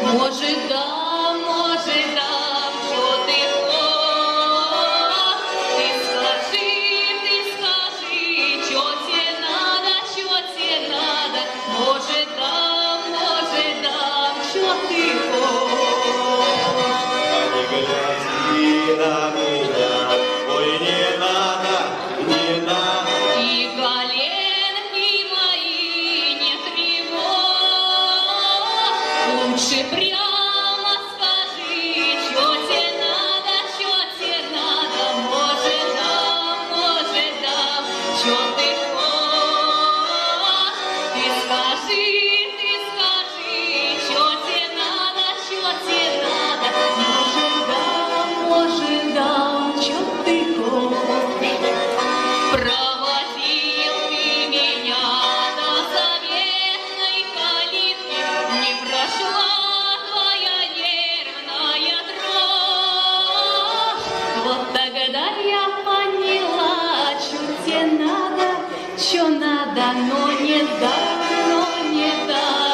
Может, дам, что ты хочешь. Ты скажи, что тебе надо, Может, дам, что ты хочешь. Не гляди на меня, ой, не надо. И коленки мои не тревожь. Лучше прямо скажи, что тебе надо, Может, дам, что ты хочешь. Ты скажи, что тебе надо, Может, дам, что ты хочешь. Проводил ты меня до заветной калитки, не прошла твоя нервная дрожь. Вот тогда я поняла, что тебе надо, но не дам,